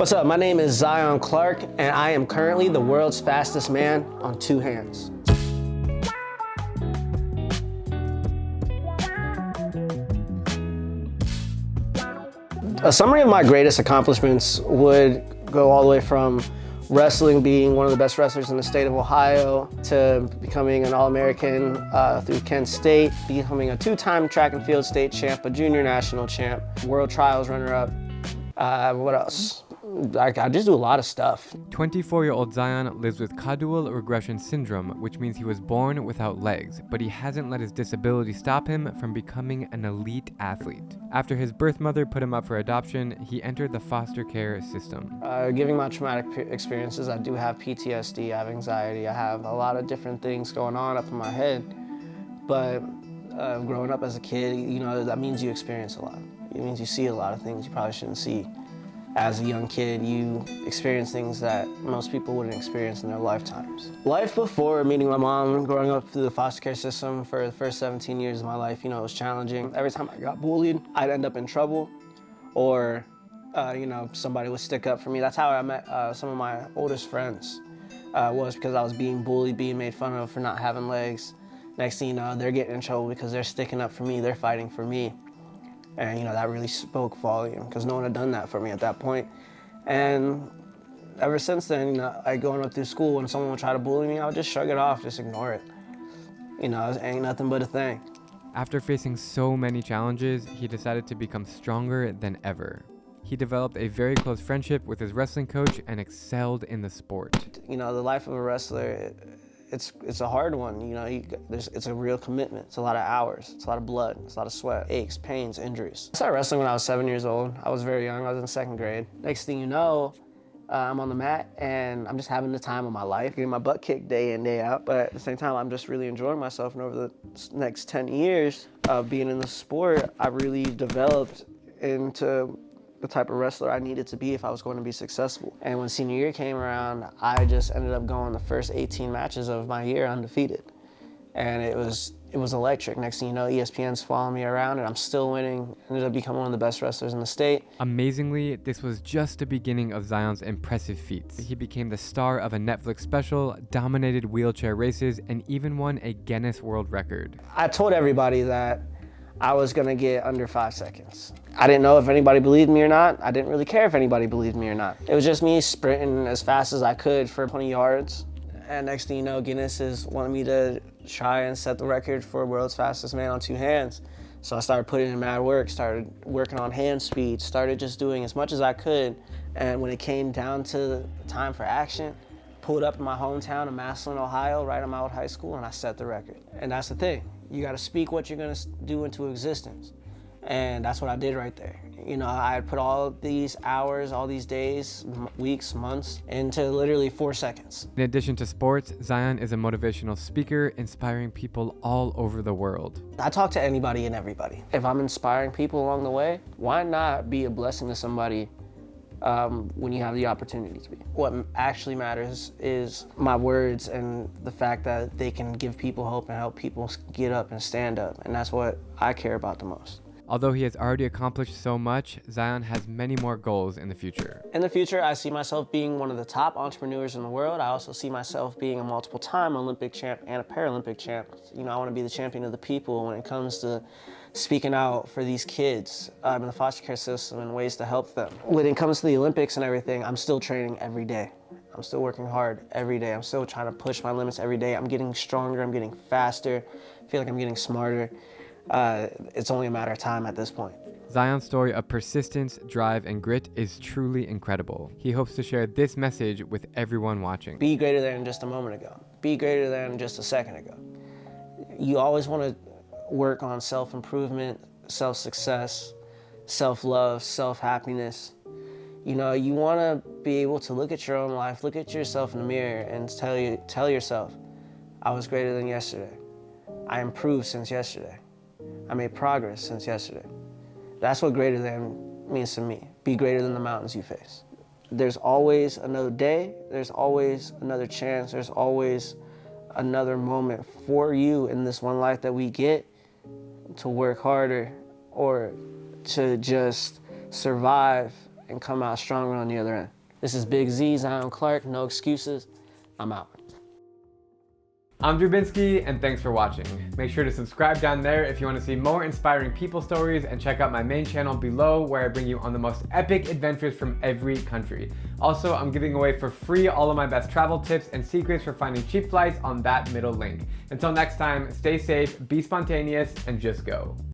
What's up? My name is Zion Clark, and I am currently the world's fastest man on 2 hands. A summary of my greatest accomplishments would go all the way from wrestling, being one of the best wrestlers in the state of Ohio, to becoming an All-American through Kent State, becoming a 2-time track and field state champ, a junior national champ, world trials runner-up. What else? I just do a lot of stuff. 24-year-old Zion lives with caudal regression syndrome, which means he was born without legs, but he hasn't let his disability stop him from becoming an elite athlete. After his birth mother put him up for adoption, he entered the foster care system. Giving my traumatic experiences, I do have PTSD, I have anxiety, I have a lot of different things going on up in my head. But growing up as a kid, you know, that means you experience a lot. It means you see a lot of things you probably shouldn't see. As a young kid, you experience things that most people wouldn't experience in their lifetimes. Life before meeting my mom, growing up through the foster care system for the first 17 years of my life, you know, it was challenging. Every time I got bullied, I'd end up in trouble, or, you know, somebody would stick up for me. That's how I met some of my oldest friends, was because I was being bullied, being made fun of for not having legs. Next thing you know, they're getting in trouble because they're sticking up for me, they're fighting for me. And you know, that really spoke volume because no one had done that for me at that point. And ever since then, you know, like going up through school, when someone would try to bully me, I would just shrug it off, just ignore it. You know, it ain't nothing but a thing. After facing so many challenges, he decided to become stronger than ever. He developed a very close friendship with his wrestling coach and excelled in the sport. You know, the life of a wrestler, it's a hard one, you know, it's a real commitment. It's a lot of hours, it's a lot of blood, it's a lot of sweat, aches, pains, injuries. I started wrestling when I was 7 years old. I was very young, I was in 2nd grade. Next thing you know, I'm on the mat and I'm just having the time of my life, getting my butt kicked day in, day out. But at the same time, I'm just really enjoying myself. And over the next 10 years of being in the sport, I really developed into the type of wrestler I needed to be if I was going to be successful. And when senior year came around, I just ended up going the first 18 matches of my year undefeated. And it was electric. Next thing you know, ESPN's following me around and I'm still winning. Ended up becoming one of the best wrestlers in the state. Amazingly, this was just the beginning of Zion's impressive feats. He became the star of a Netflix special, dominated wheelchair races, and even won a Guinness World Record. I told everybody that I was gonna get under 5 seconds. I didn't know if anybody believed me or not. I didn't really care if anybody believed me or not. It was just me sprinting as fast as I could for 20 yards. And next thing you know, Guinness is wanting me to try and set the record for world's fastest man on 2 hands. So I started putting in mad work, started working on hand speed, started just doing as much as I could. And when it came down to the time for action, pulled up in my hometown of Massillon, Ohio, right at my old high school, and I set the record. And that's the thing. You gotta speak what you're gonna do into existence. And that's what I did right there. You know, I put all these hours, all these days, weeks, months, into literally 4 seconds. In addition to sports, Zion is a motivational speaker, inspiring people all over the world. I talk to anybody and everybody. If I'm inspiring people along the way, why not be a blessing to somebody when you have the opportunity to be? What actually matters is my words and the fact that they can give people hope and help people get up and stand up. And that's what I care about the most. Although he has already accomplished so much, Zion has many more goals in the future. In the future, I see myself being one of the top entrepreneurs in the world. I also see myself being a multiple-time Olympic champ and a Paralympic champ. You know, I want to be the champion of the people when it comes to speaking out for these kids in the foster care system and ways to help them. When it comes to the Olympics and everything, I'm still training every day. I'm still working hard every day. I'm still trying to push my limits every day. I'm getting stronger, I'm getting faster. I feel like I'm getting smarter. It's only a matter of time at this point. Zion's story of persistence, drive, and grit is truly incredible. He hopes to share this message with everyone watching. Be greater than just a moment ago. Be greater than just a second ago. You always want to work on self-improvement, self-success, self-love, self-happiness. You know, you want to be able to look at your own life, look at yourself in the mirror and tell yourself, I was greater than yesterday. I improved since yesterday. I made progress since yesterday. That's what greater than means to me. Be greater than the mountains you face. There's always another day. There's always another chance. There's always another moment for you in this one life that we get to work harder or to just survive and come out stronger on the other end. This is Big Z, Zion Clark, no excuses. I'm out. I'm Drew Binsky, and thanks for watching. Make sure to subscribe down there if you want to see more inspiring people stories, and check out my main channel below where I bring you on the most epic adventures from every country. Also, I'm giving away for free all of my best travel tips and secrets for finding cheap flights on that middle link. Until next time, stay safe, be spontaneous, and just go.